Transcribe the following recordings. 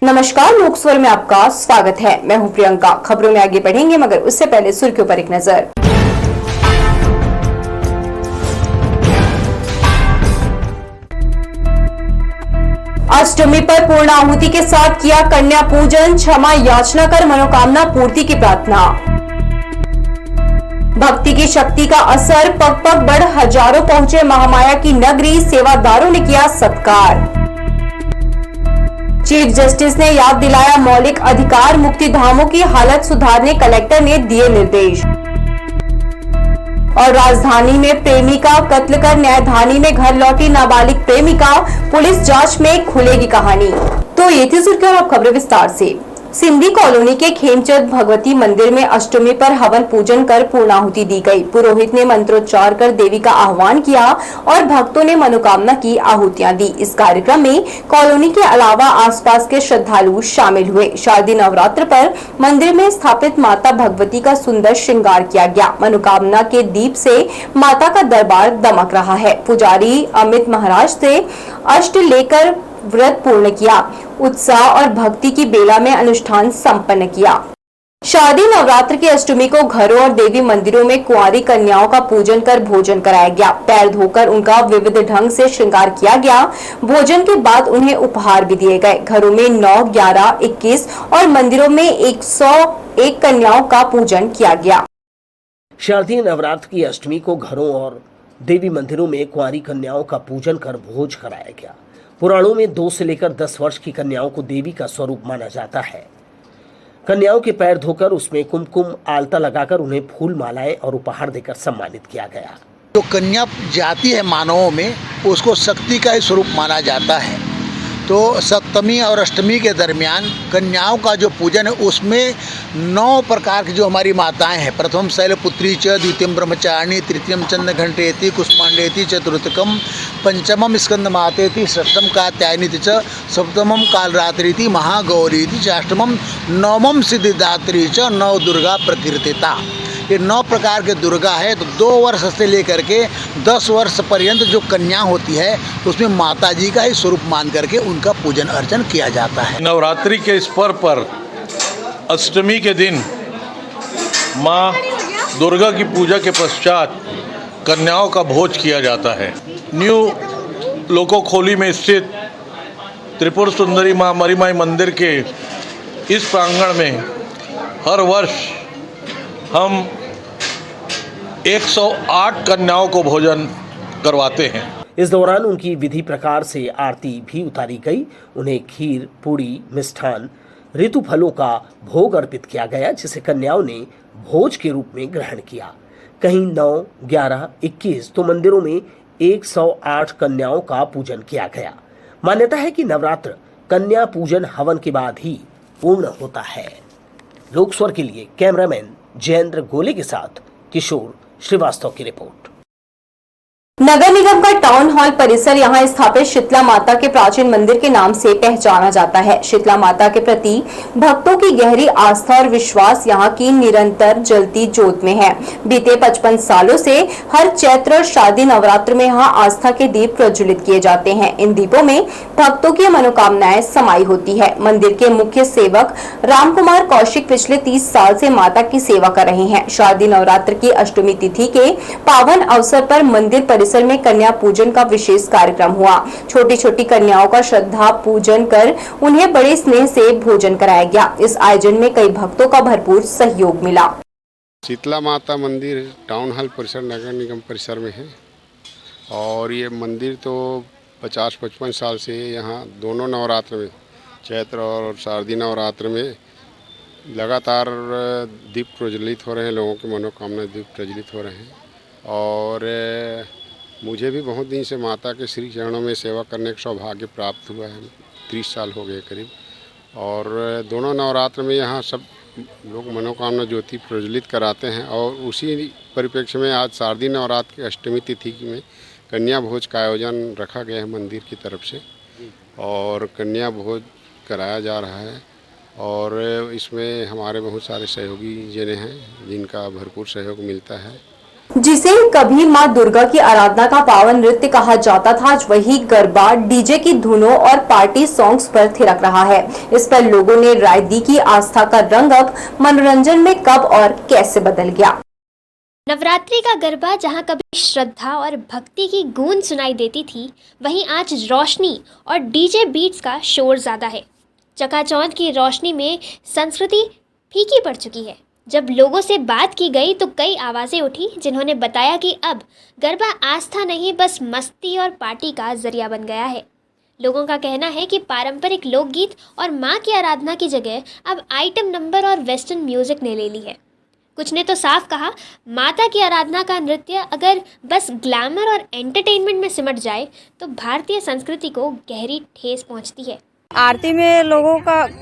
नमस्कार, लोकस्वर में आपका स्वागत है। मैं हूं प्रियंका। खबरों में आगे बढ़ेंगे, मगर उससे पहले सुर्खियों पर एक नजर। अष्टमी पर पूर्ण आहुति के साथ किया कन्या पूजन, क्षमा याचना कर मनोकामना पूर्ति की प्रार्थना। भक्ति की शक्ति का असर, पग पग बढ़ हजारों पहुंचे महामाया की नगरी, सेवादारों ने किया सत्कार। चीफ जस्टिस ने याद दिलाया मौलिक अधिकार, मुक्ति धामों की हालत सुधारने कलेक्टर ने दिए निर्देश। और राजधानी में प्रेमिका कत्ल कर न्यायधानी में घर लौटी नाबालिग प्रेमिका, पुलिस जांच में खुलेगी कहानी। तो ये थी सुर्खियां, अब खबरें विस्तार से। सिंधी कॉलोनी के खेमचंद भगवती मंदिर में अष्टमी पर हवन पूजन कर पूर्णाहुति दी गई। पुरोहित ने मंत्रोच्चार कर देवी का आह्वान किया और भक्तों ने मनोकामना की आहुतियां दी। इस कार्यक्रम में कॉलोनी के अलावा आसपास के श्रद्धालु शामिल हुए। शारदीय नवरात्र पर मंदिर में स्थापित माता भगवती का सुंदर श्रृंगार किया गया। मनोकामना के दीप से माता का दरबार दमक रहा है। पुजारी अमित महाराज से अष्ट लेकर व्रत पूर्ण किया। उत्साह और भक्ति की बेला में अनुष्ठान संपन्न किया। शारदीय नवरात्र की अष्टमी को घरों और देवी मंदिरों में कुंवारी कन्याओं का पूजन कर भोजन कराया गया। पैर धोकर उनका विविध ढंग से श्रृंगार किया गया। भोजन के बाद उन्हें उपहार भी दिए गए। घरों में 9, 11, 21 और मंदिरों में 101 कन्याओं का पूजन किया गया। शारदीय नवरात्र की अष्टमी को घरों और देवी मंदिरों में कुंवारी कन्याओं का पूजन कर भोज कराया गया। पुराणों में 2 से लेकर 10 वर्ष की कन्याओं को देवी का स्वरूप माना जाता है। कन्याओं के पैर धोकर उसमें कुमकुम आलता लगाकर उन्हें फूल मालाएं और उपहार देकर सम्मानित किया गया। जो कन्या जाति है मानवों में, उसको शक्ति का ही स्वरूप माना जाता है। तो सप्तमी और अष्टमी के दरमियान कन्याओं का जो पूजन है उसमें 9 प्रकार की जो हमारी माताएं हैं, प्रथम शैलपुत्री च, द्वितीयम ब्रह्मचारिणी, तृतीयम चंद्रघंटेति, कुष्मांडेति, चतुर्थकम पंचमम स्कंदमातेति, षष्ठम कात्यायनीति च, सप्तमम कालरात्रीति, महागौरीति च, अष्टमम नवमम सिद्धिदात्री च, नव दुर्गा प्रकीर्तिता। ये 9 प्रकार के दुर्गा है। तो 2 वर्ष से लेकर के 10 वर्ष पर्यंत जो कन्या होती है उसमें माता जी का ही स्वरूप मान करके उनका पूजन अर्चन किया जाता है। नवरात्रि के इस पर्व पर अष्टमी के दिन माँ दुर्गा की पूजा के पश्चात कन्याओं का भोज किया जाता है। न्यू लोको खोली में स्थित त्रिपुर सुंदरी माँ मरीमाई मंदिर के इस प्रांगण में हर वर्ष हम 108 कन्याओं को भोजन करवाते हैं। इस दौरान उनकी विधि प्रकार से आरती भी उतारी गई। उन्हें खीर, पूड़ी, मिष्ठान, ऋतु फलों का भोग अर्पित किया गया, जिसे कन्याओं ने भोज के रूप में ग्रहण किया। कहीं 9, 11, 21 तो मंदिरों में 108 कन्याओं का पूजन किया गया। मान्यता है कि नवरात्र कन्या पूजन हवन के बाद ही पूर्ण होता है। लोकस्वर के लिए कैमरामैन जयेंद्र गोले के साथ किशोर श्रीवास्तव की रिपोर्ट। नगर निगम का टाउन हॉल परिसर यहां स्थापित शीतला माता के प्राचीन मंदिर के नाम से पहचाना जाता है। शीतला माता के प्रति भक्तों की गहरी आस्था और विश्वास यहां की निरंतर जलती ज्योत में है। बीते 55 सालों से हर चैत्र और शारदीय नवरात्र में यहां आस्था के दीप प्रज्वलित किए जाते हैं। इन दीपों में भक्तों की मनोकामनाएं समाई होती है। मंदिर के मुख्य सेवक राम कुमार कौशिक पिछले 30 साल से माता की सेवा कर रहे हैं। शारदीय नवरात्र की अष्टमी तिथि के पावन अवसर पर मंदिर परिसर में कन्या पूजन का विशेष कार्यक्रम हुआ। छोटी छोटी कन्याओं का श्रद्धा पूजन कर उन्हें बड़े स्नेह से भोजन कराया गया। इस आयोजन में कई भक्तों का भरपूर सहयोग मिला। शीतला माता मंदिर टाउन हॉल परिसर नगर निगम परिसर में है और ये मंदिर तो 50-55 साल से यहाँ दोनों नवरात्र में, चैत्र और शारदीय नवरात्र में लगातार दीप प्रज्वलित हो रहे हैं। लोगों की मनोकामना दीप प्रज्वलित हो रहे हैं और मुझे भी बहुत दिन से माता के श्री चरणों में सेवा करने का सौभाग्य प्राप्त हुआ है। 30 साल हो गए करीब। और दोनों नवरात्र में यहाँ सब लोग मनोकामना ज्योति प्रज्वलित कराते हैं और उसी परिप्रेक्ष्य में आज शारदीय नवरात्र की अष्टमी तिथि में कन्या भोज का आयोजन रखा गया है मंदिर की तरफ से और कन्या भोज कराया जा रहा है। और इसमें हमारे बहुत सारे सहयोगी जने हैं जिनका भरपूर सहयोग मिलता है। जिसे कभी मां दुर्गा की आराधना का पावन नृत्य कहा जाता था, आज वही गरबा डीजे की धुनों और पार्टी सॉन्ग्स पर थिरक रहा है। इस पर लोगों ने राय दी कि आस्था का रंग अब मनोरंजन में कब और कैसे बदल गया। नवरात्रि का गरबा जहां कभी श्रद्धा और भक्ति की गूंज सुनाई देती थी, वहीं आज रोशनी और डीजे बीट्स का शोर ज्यादा है। चकाचौंध की रोशनी में संस्कृति फीकी पड़ चुकी है। जब लोगों से बात की गई तो कई आवाज़ें उठी, जिन्होंने बताया कि अब गरबा आस्था नहीं, बस मस्ती और पार्टी का जरिया बन गया है। लोगों का कहना है कि पारंपरिक लोकगीत और मां की आराधना की जगह अब आइटम नंबर और वेस्टर्न म्यूजिक ने ले ली है। कुछ ने तो साफ कहा, माता की आराधना का नृत्य अगर बस ग्लैमर और एंटरटेनमेंट में सिमट जाए तो भारतीय संस्कृति को गहरी ठेस पहुंचती है। आरती में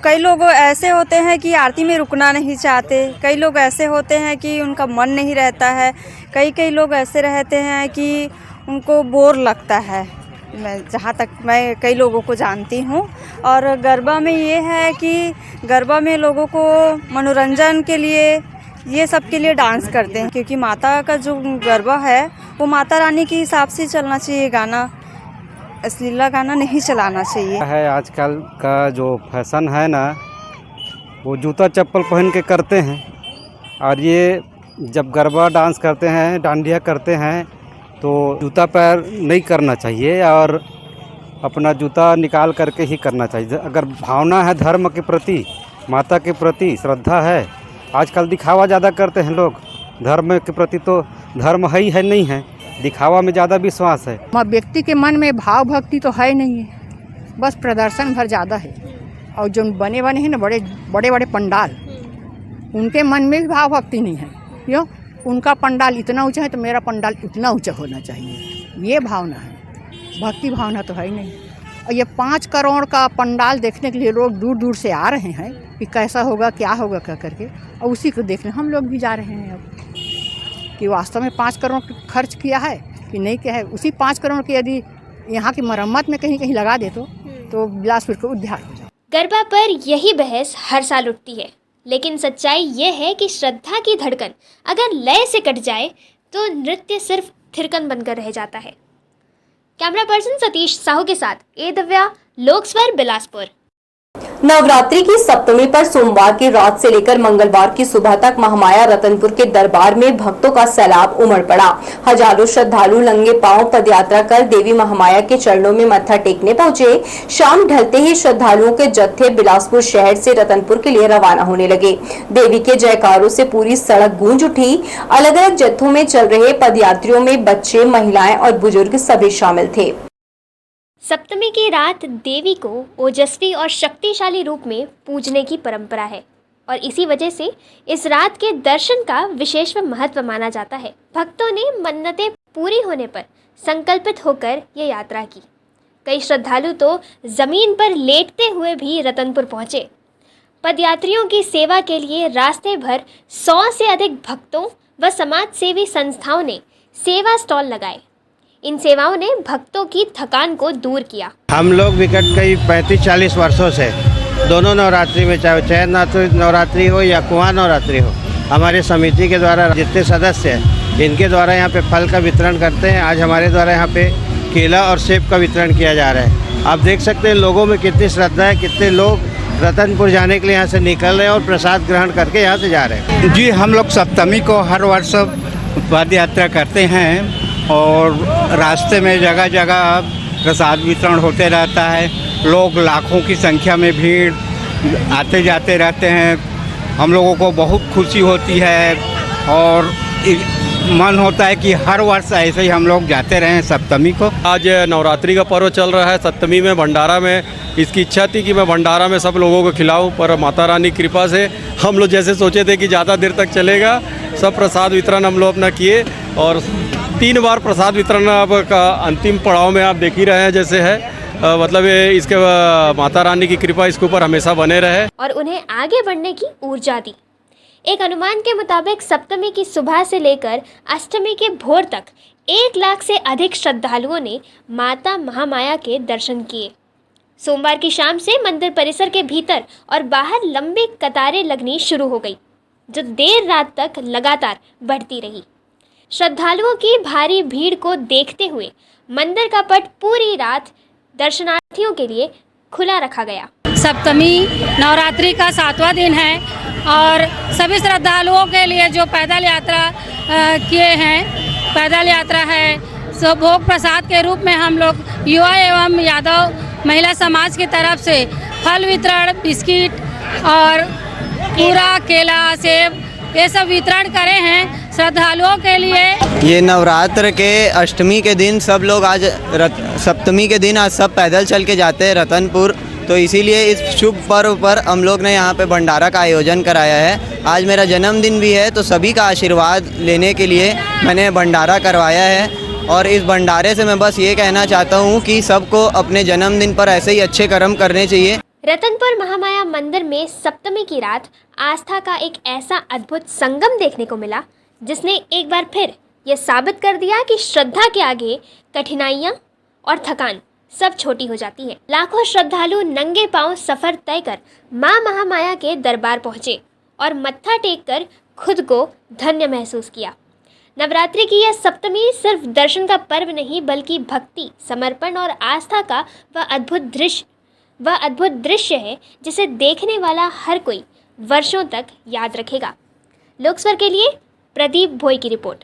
कई लोग ऐसे होते हैं कि आरती में रुकना नहीं चाहते, कई लोग ऐसे होते हैं कि उनका मन नहीं रहता है, कई लोग ऐसे रहते हैं कि उनको बोर लगता है। जहाँ तक मैं कई लोगों को जानती हूँ। और गरबा में ये है कि गरबा में लोगों को मनोरंजन के लिए, ये सब के लिए डांस करते हैं, क्योंकि माता का जो गरबा है वो माता रानी के हिसाब से चलना चाहिए। गाना अश्लीला गाना नहीं चलाना चाहिए है। आजकल का जो फैशन है ना, वो जूता चप्पल पहन के करते हैं, और ये जब गरबा डांस करते हैं, डांडिया करते हैं, तो जूता पैर नहीं करना चाहिए और अपना जूता निकाल करके ही करना चाहिए। अगर भावना है धर्म के प्रति, माता के प्रति श्रद्धा है, आजकल दिखावा ज़्यादा करते हैं लोग। धर्म के प्रति तो धर्म है ही है नहीं है, दिखावा में ज़्यादा विश्वास है। व्यक्ति के मन में भाव भक्ति तो है नहीं है, बस प्रदर्शन भर ज़्यादा है। और जो बने हैं ना बड़े बड़े पंडाल, उनके मन में भी भाव भक्ति नहीं है। क्यों? उनका पंडाल इतना ऊंचा है तो मेरा पंडाल उतना ऊंचा होना चाहिए, ये भावना है। भक्ति भावना तो है ही नहीं। और ये 5 करोड़ का पंडाल देखने के लिए लोग दूर दूर से आ रहे हैं कि कैसा होगा, क्या होगा, क्या करके, और उसी को देखने हम लोग भी जा रहे हैं अब कि वास्तव में 5 करोड़ खर्च किया है कि नहीं किया है। उसी 5 करोड़ की यदि यहाँ की मरम्मत में कहीं लगा दे तो बिलासपुर को उद्धार हो जाए। गरबा पर यही बहस हर साल उठती है, लेकिन सच्चाई ये है कि श्रद्धा की धड़कन अगर लय से कट जाए तो नृत्य सिर्फ थिरकन बनकर रह जाता है। कैमरा पर्सन सतीश साहू के साथ ए दिव्या, लोकस्वर, बिलासपुर। नवरात्रि की सप्तमी पर सोमवार की रात से लेकर मंगलवार की सुबह तक महामाया रतनपुर के दरबार में भक्तों का सैलाब उमड़ पड़ा। हजारों श्रद्धालु नंगे पांव पदयात्रा कर देवी महामाया के चरणों में मत्था टेकने पहुंचे। शाम ढलते ही श्रद्धालुओं के जत्थे बिलासपुर शहर से रतनपुर के लिए रवाना होने लगे। देवी के जयकारों से पूरी सड़क गूंज उठी। अलग अलग जत्थों में चल रहे पदयात्रियों में बच्चे, महिलाएं और बुजुर्ग सभी शामिल थे। सप्तमी की रात देवी को ओजस्वी और शक्तिशाली रूप में पूजने की परंपरा है और इसी वजह से इस रात के दर्शन का विशेष महत्व माना जाता है। भक्तों ने मन्नतें पूरी होने पर संकल्पित होकर ये यात्रा की। कई श्रद्धालु तो जमीन पर लेटते हुए भी रतनपुर पहुंचे। पदयात्रियों की सेवा के लिए रास्ते भर 100 से अधिक भक्तों व समाज सेवी संस्थाओं ने सेवा स्टॉल लगाए। इन सेवाओं ने भक्तों की थकान को दूर किया। हम लोग विगत कई 35-40 वर्षों से दोनों नवरात्रि में, चाहे चैत नवरात्रि हो या कुआं नवरात्रि हो, हमारे समिति के द्वारा जितने सदस्य हैं इनके द्वारा यहाँ पे फल का वितरण करते हैं। आज हमारे द्वारा यहाँ पे केला और सेब का वितरण किया जा रहा है। आप देख सकते हैं लोगों में कितनी श्रद्धा है, कितने लोग रतनपुर जाने के लिए यहाँ से निकल रहे हैं और प्रसाद ग्रहण करके यहाँ से जा रहे हैं। जी, हम लोग सप्तमी को हर वर्ष पद यात्रा करते हैं और रास्ते में जगह जगह प्रसाद वितरण होते रहता है। लोग लाखों की संख्या में भीड़ आते जाते रहते हैं। हम लोगों को बहुत खुशी होती है और मन होता है कि हर वर्ष ऐसे ही हम लोग जाते रहें सप्तमी को। आज नवरात्रि का पर्व चल रहा है। सप्तमी में भंडारा में इसकी इच्छा थी कि मैं भंडारा में सब लोगों को खिलाऊं, पर माता रानी की कृपा से हम लोग जैसे सोचे थे कि ज़्यादा देर तक चलेगा, सब प्रसाद वितरण हम लोग अपना किए और 3 बार प्रसाद वितरण अब का अंतिम पड़ाव में आप देख ही रहे हैं जैसे है। मतलब इसके माता रानी की कृपा इसके ऊपर हमेशा बने रहे और उन्हें आगे बढ़ने की ऊर्जा दी। एक अनुमान के मुताबिक सप्तमी की सुबह से लेकर अष्टमी के भोर तक 1 लाख से अधिक श्रद्धालुओं ने माता महामाया के दर्शन किए। सोमवार की शाम से मंदिर परिसर के भीतर और बाहर लंबी कतारें लगनी शुरू हो गई, जो देर रात तक लगातार बढ़ती रही। श्रद्धालुओं की भारी भीड़ को देखते हुए मंदिर का पट पूरी रात दर्शनार्थियों के लिए खुला रखा गया। सप्तमी नवरात्रि का 7वां दिन है और सभी श्रद्धालुओं के लिए जो पैदल यात्रा किए हैं, पैदल यात्रा है, सो भोग प्रसाद के रूप में हम लोग युवा एवं यादव महिला समाज की तरफ से फल वितरण, बिस्किट और पूरा केला, सेब ये सब वितरण करे हैं श्रद्धालुओं के लिए। ये नवरात्र के अष्टमी के दिन सब लोग आज सप्तमी के दिन आज सब पैदल चल के जाते हैं रतनपुर, तो इसीलिए इस शुभ पर्व पर हम लोग ने यहाँ पे भंडारा का आयोजन कराया है। आज मेरा जन्मदिन भी है, तो सभी का आशीर्वाद लेने के लिए मैंने भंडारा करवाया है। और इस भंडारे से मैं बस ये कहना चाहता हूँ कि सबको अपने जन्मदिन पर ऐसे ही अच्छे कर्म करने चाहिए। रतनपुर महामाया मंदिर में सप्तमी की रात आस्था का एक ऐसा अद्भुत संगम देखने को मिला, जिसने एक बार फिर ये साबित कर दिया कि श्रद्धा के आगे कठिनाइयाँ और थकान सब छोटी हो जाती है। लाखों श्रद्धालु नंगे पांव सफर तय कर मां महामाया के दरबार पहुंचे और मत्था टेक कर खुद को धन्य महसूस किया। नवरात्रि की यह सप्तमी सिर्फ दर्शन का पर्व नहीं, बल्कि भक्ति, समर्पण और आस्था का वह अद्भुत दृश्य है जिसे देखने वाला हर कोई वर्षों तक याद रखेगा। लोकस्वर के लिए प्रदीप भोई की रिपोर्ट।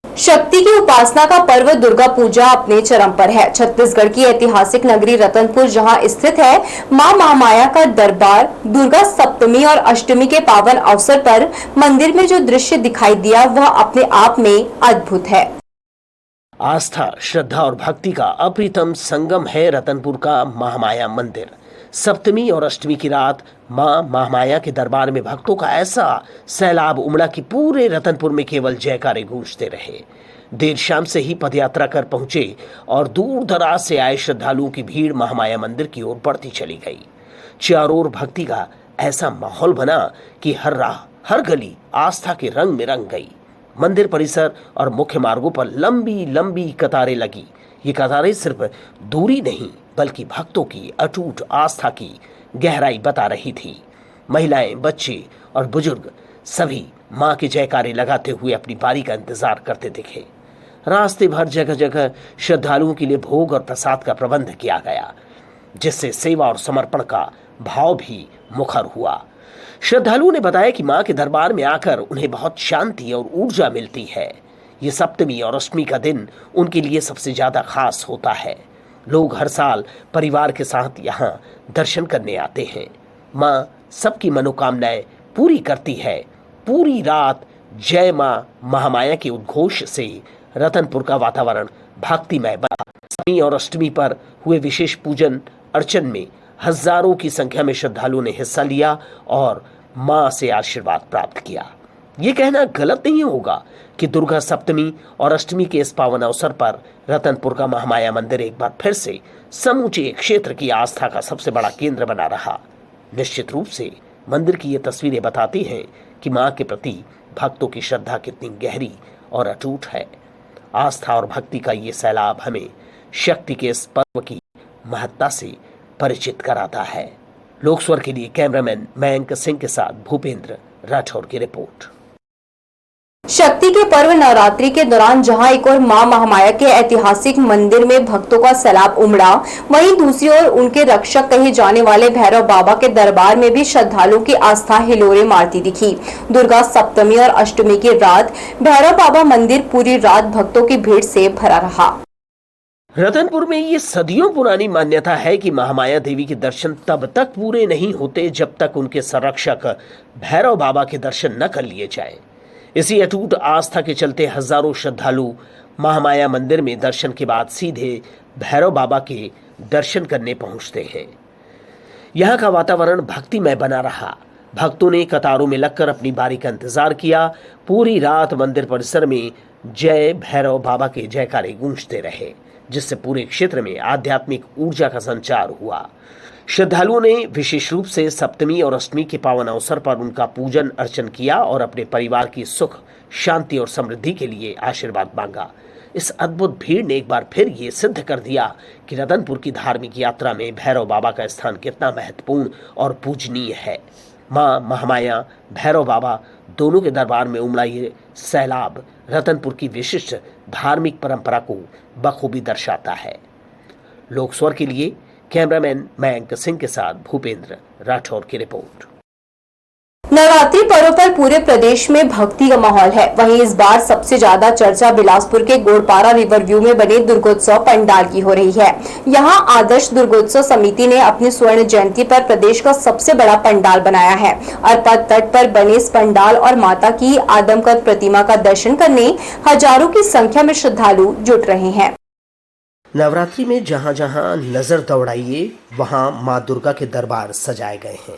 शक्ति की उपासना का पर्व दुर्गा पूजा अपने चरम पर है। छत्तीसगढ़ की ऐतिहासिक नगरी रतनपुर जहां स्थित है मां महामाया का दरबार, दुर्गा सप्तमी और अष्टमी के पावन अवसर पर मंदिर में जो दृश्य दिखाई दिया वह अपने आप में अद्भुत है। आस्था, श्रद्धा और भक्ति का अप्रितम संगम है रतनपुर का महामाया मंदिर। सप्तमी और अष्टमी की रात मां महामाया के दरबार में भक्तों का ऐसा सैलाब उमड़ा कि पूरे रतनपुर में केवल जयकारे गूंजते रहे। देर शाम से ही पदयात्रा कर पहुंचे और दूर दराज से आए श्रद्धालुओं की भीड़ महामाया मंदिर की ओर बढ़ती चली गई। चारों ओर भक्ति का ऐसा माहौल बना कि हर राह, हर गली आस्था के रंग में रंग गई। मंदिर परिसर और मुख्य मार्गों पर लंबी लंबी कतारें लगी। ये कतारें सिर्फ दूरी नहीं बल्कि भक्तों की अटूट आस्था की गहराई बता रही थी। महिलाएं, बच्चे और बुजुर्ग सभी मां के जयकारे लगाते हुए अपनी बारी का इंतजार करते दिखे। रास्ते भर जगह जगह श्रद्धालुओं के लिए भोग और प्रसाद का प्रबंध किया गया, जिससे सेवा और समर्पण का भाव भी मुखर हुआ। श्रद्धालुओं ने बताया कि मां के दरबार में आकर उन्हें बहुत शांति और ऊर्जा मिलती है। ये सप्तमी और अष्टमी का दिन उनके लिए सबसे ज्यादा खास होता है। लोग हर साल परिवार के साथ यहाँ दर्शन करने आते हैं। मां सबकी मनोकामनाएं पूरी करती है। पूरी रात जय मां महामाया के उद्घोष से रतनपुर का वातावरण भक्तिमय बना। सप्तमी और अष्टमी पर हुए विशेष पूजन अर्चन में हजारों की संख्या में श्रद्धालुओं ने हिस्सा लिया और मां से आशीर्वाद प्राप्त किया। ये कहना गलत नहीं होगा कि दुर्गा सप्तमी और अष्टमी के इस पावन अवसर पर रतनपुर का महामाया मंदिर एक बार फिर से समूचे क्षेत्र की आस्था का सबसे बड़ा केंद्र बना रहा। निश्चित रूप से मंदिर की ये तस्वीरें बताती हैं कि मां के प्रति भक्तों की श्रद्धा कितनी गहरी और अटूट है। आस्था और भक्ति का ये सैलाब हमें शक्ति के इस पर्व की महत्ता से परिचित कराता है। लोकस्वर के लिए कैमरामैन मयंक सिंह के साथ भूपेंद्र राठौर की रिपोर्ट। शक्ति के पर्व नवरात्रि के दौरान जहां एक ओर मां महामाया के ऐतिहासिक मंदिर में भक्तों का सैलाब उमड़ा, वहीं दूसरी ओर उनके रक्षक कहे जाने वाले भैरव बाबा के दरबार में भी श्रद्धालुओं की आस्था हिलोरे मारती दिखी। दुर्गा सप्तमी और अष्टमी की रात भैरव बाबा मंदिर पूरी रात भक्तों की भीड़ से भरा रहा। रतनपुर में ये सदियों पुरानी मान्यता है कि महामाया देवी के दर्शन तब तक पूरे नहीं होते जब तक उनके संरक्षक भैरव बाबा के दर्शन न कर लिए जाएं। इसी अटूट आस्था के चलते हजारों श्रद्धालु महामाया मंदिर में दर्शन के बाद सीधे भैरव बाबा के दर्शन करने पहुंचते हैं। यहाँ का वातावरण भक्तिमय बना रहा। भक्तों ने कतारों में लगकर अपनी बारी का इंतजार किया। पूरी रात मंदिर परिसर में जय भैरव बाबा के जयकारे गूंजते रहे, जिससे पूरे क्षेत्र में आध्यात्मिक ऊर्जा का संचार हुआ। श्रद्धालुओं ने विशेष रूप से सप्तमी और अष्टमी के पावन अवसर पर उनका पूजन अर्चन किया और अपने परिवार की सुख, शांति और समृद्धि के लिए आशीर्वाद मांगा। इस अद्भुत भीड़ ने एक बार फिर ये सिद्ध कर दिया कि रतनपुर की धार्मिक यात्रा में भैरव बाबा का स्थान कितना महत्वपूर्ण और पूजनीय है। मां महामाया, भैरव बाबा दोनों के दरबार में उमड़ा ये सैलाब रतनपुर की विशिष्ट धार्मिक परंपरा को बखूबी दर्शाता है। लोक स्वर के लिए कैमरामैन मयंक सिंह के साथ भूपेंद्र राठौर की रिपोर्ट। नवरात्रि पर्व पर पूरे प्रदेश में भक्ति का माहौल है। वहीं इस बार सबसे ज्यादा चर्चा बिलासपुर के गोड़पारा रिवर व्यू में बने दुर्गोत्सव पंडाल की हो रही है। यहां आदर्श दुर्गोत्सव समिति ने अपनी स्वर्ण जयंती पर प्रदेश का सबसे बड़ा पंडाल बनाया है। अरपा तट पर बने इस पंडाल और माता की आदमकद प्रतिमा का दर्शन करने हजारों की संख्या में श्रद्धालु जुट रहे हैं। नवरात्रि में जहां जहां नजर दौड़ाइए वहां मां दुर्गा के दरबार सजाए गए हैं,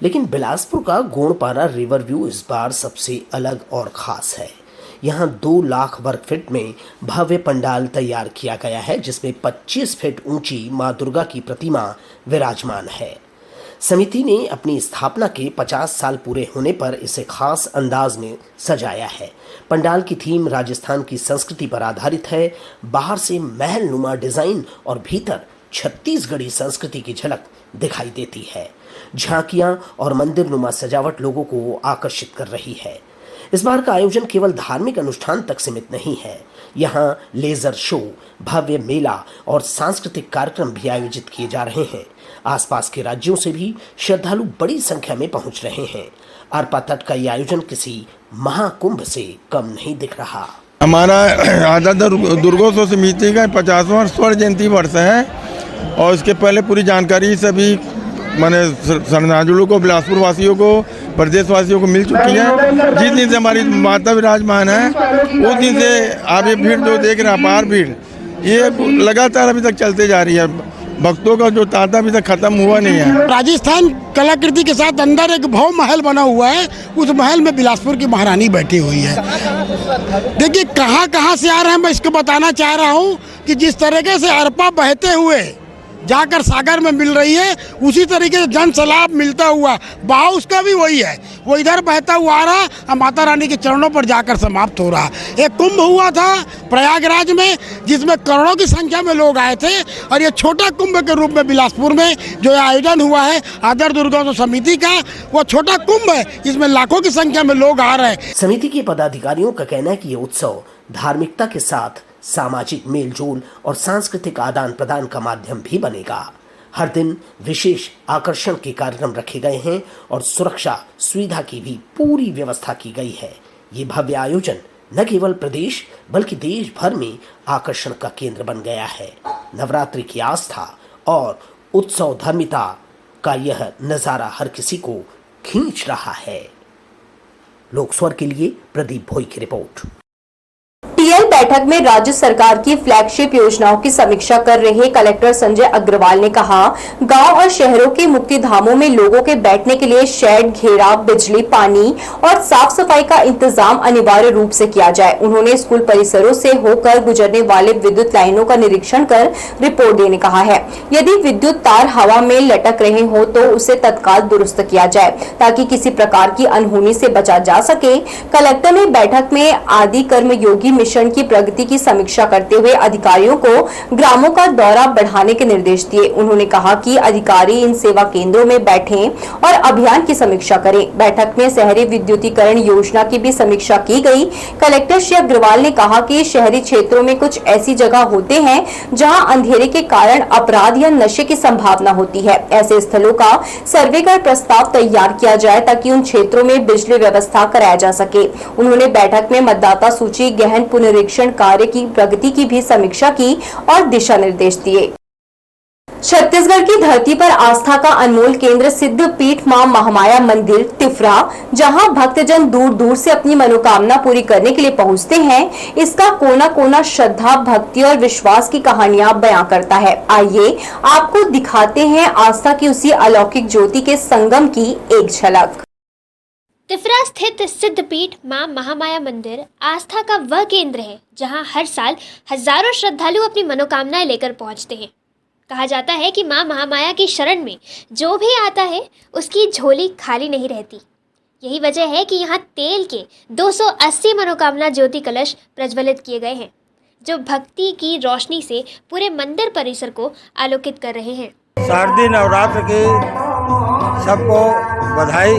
लेकिन बिलासपुर का गोड़पारा रिवर व्यू इस बार सबसे अलग और खास है। यहाँ 2 लाख वर्ग फीट में भव्य पंडाल तैयार किया गया है, जिसमें 25 फीट ऊंची मां दुर्गा की प्रतिमा विराजमान है। समिति ने अपनी स्थापना के 50 साल पूरे होने पर इसे खास अंदाज में सजाया है। पंडाल की थीम राजस्थान की संस्कृति पर आधारित है। बाहर से महल नुमा डिजाइन और भीतर छत्तीसगढ़ी संस्कृति की झलक दिखाई देती है। झांकियां और मंदिर नुमा सजावट लोगों को आकर्षित कर रही है। इस बार का आयोजन केवल धार्मिक अनुष्ठान तक सीमित नहीं है। यहाँ लेजर शो, भव्य मेला और सांस्कृतिक कार्यक्रम भी आयोजित किए जा रहे हैं। आसपास के राज्यों से भी श्रद्धालु बड़ी संख्या में पहुंच रहे हैं। अरपा तट का यह आयोजन किसी महाकुंभ से कम नहीं दिख रहा। हमारा आदर्श दुर्गोत्सव समिति का 50वां स्वर्ण जयंती वर्ष है और इसके पहले पूरी जानकारी सभी माने श्रद्धालुओं को, बिलासपुर वासियों को, प्रदेशवासियों को मिल चुकी है। जिस दिन से हमारी माता विराजमान है उस दिन से आप ये भीड़ जो देख रहे हैं, अपार भीड़, ये लगातार अभी तक चलते जा रही है। भक्तों का जो तांता अभी तक खत्म हुआ नहीं है। राजस्थान कलाकृति के साथ अंदर एक भव्य महल बना हुआ है। उस महल में बिलासपुर की महारानी बैठी हुई है। देखिए कहाँ से आ रहे हैं, मैं इसको बताना चाह रहा हूँ कि जिस तरीके से अरपा बहते हुए जाकर सागर में मिल रही है, उसी तरीके से जन सैलाब मिलता हुआ बहाव उसका भी वही है। वो इधर बहता हुआ आ रहा और माता रानी के चरणों पर जाकर समाप्त हो रहा। एक कुंभ हुआ था प्रयागराज में, जिसमें करोड़ों की संख्या में लोग आए थे, और ये छोटा कुंभ के रूप में बिलासपुर में जो आयोजन हुआ है आदर्श दुर्गोत्सव समिति का, वो छोटा कुंभ है, इसमें लाखों की संख्या में लोग आ रहे हैं। समिति के पदाधिकारियों का कहना है कि ये उत्सव धार्मिकता के साथ सामाजिक मेलजोल और सांस्कृतिक आदान प्रदान का माध्यम भी बनेगा। हर दिन विशेष आकर्षण के कार्यक्रम रखे गए हैं और सुरक्षा सुविधा की भी पूरी व्यवस्था की गई है। ये भव्य आयोजन न केवल प्रदेश बल्कि देश भर में आकर्षण का केंद्र बन गया है। नवरात्रि की आस्था और उत्सव धर्मिता का यह नजारा हर किसी को खींच रहा है। लोक स्वर के लिए प्रदीप भोई की रिपोर्ट। टीएल बैठक में राज्य सरकार की फ्लैगशिप योजनाओं की समीक्षा कर रहे कलेक्टर संजय अग्रवाल ने कहा, गांव और शहरों के मुक्ति धामों में लोगों के बैठने के लिए शेड, घेरा, बिजली, पानी और साफ सफाई का इंतजाम अनिवार्य रूप से किया जाए। उन्होंने स्कूल परिसरों से होकर गुजरने वाले विद्युत लाइनों का निरीक्षण कर रिपोर्ट देने कहा है। यदि विद्युत तार हवा में लटक रहे हो तो उसे तत्काल दुरुस्त किया जाए ताकि किसी प्रकार की अनहोनी से बचा जा सके। कलेक्टर ने बैठक में आदि कर्मयोगी मिशन की प्रगति की समीक्षा करते हुए अधिकारियों को ग्रामों का दौरा बढ़ाने के निर्देश दिए। उन्होंने कहा कि अधिकारी इन सेवा केंद्रों में बैठें और अभियान की समीक्षा करें। बैठक में शहरी विद्युतीकरण योजना की भी समीक्षा की गई। कलेक्टर श्री अग्रवाल ने कहा कि शहरी क्षेत्रों में कुछ ऐसी जगह होते हैं जहां अंधेरे के कारण अपराध या नशे की संभावना होती है। ऐसे स्थलों का सर्वे कर प्रस्ताव तैयार किया जाए ताकि उन क्षेत्रों में बिजली व्यवस्था कराया जा सके। उन्होंने बैठक में मतदाता सूची गहन पुनरीक्षण कार्य की प्रगति की भी समीक्षा की और दिशा निर्देश दिए। छत्तीसगढ़ की धरती पर आस्था का अनमोल केंद्र सिद्ध पीठ मां महामाया मंदिर तिफरा, जहां भक्तजन दूर दूर से अपनी मनोकामना पूरी करने के लिए पहुंचते हैं, इसका कोना कोना श्रद्धा, भक्ति और विश्वास की कहानियां बयां करता है। आइए आपको दिखाते हैं आस्था की उसी अलौकिक ज्योति के संगम की एक झलक। तिफरा स्थित सिद्धपीठ मां महामाया मंदिर आस्था का वह केंद्र है जहां हर साल हजारों श्रद्धालु अपनी मनोकामनाएं लेकर पहुंचते हैं। कहा जाता है कि मां महामाया की शरण में जो भी आता है उसकी झोली खाली नहीं रहती। यही वजह है कि यहाँ तेल के 280 मनोकामना ज्योति कलश प्रज्वलित किए गए हैं, जो भक्ति की रोशनी से पूरे मंदिर परिसर को आलोकित कर रहे हैं। शारदीय नवरात्र की सबको बधाई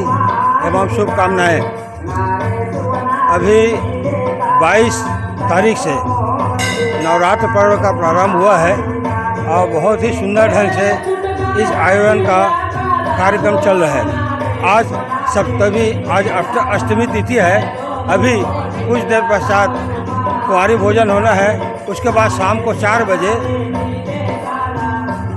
एवं शुभकामनाएं। अभी 22 तारीख से नवरात्र पर्व का प्रारंभ हुआ है और बहुत ही सुंदर ढंग से इस आयोजन का कार्यक्रम चल रहा है। आज सप्तमी, आज अष्टमी तिथि है। अभी कुछ देर पश्चात कुंवारी भोजन होना है, उसके बाद शाम को 4 बजे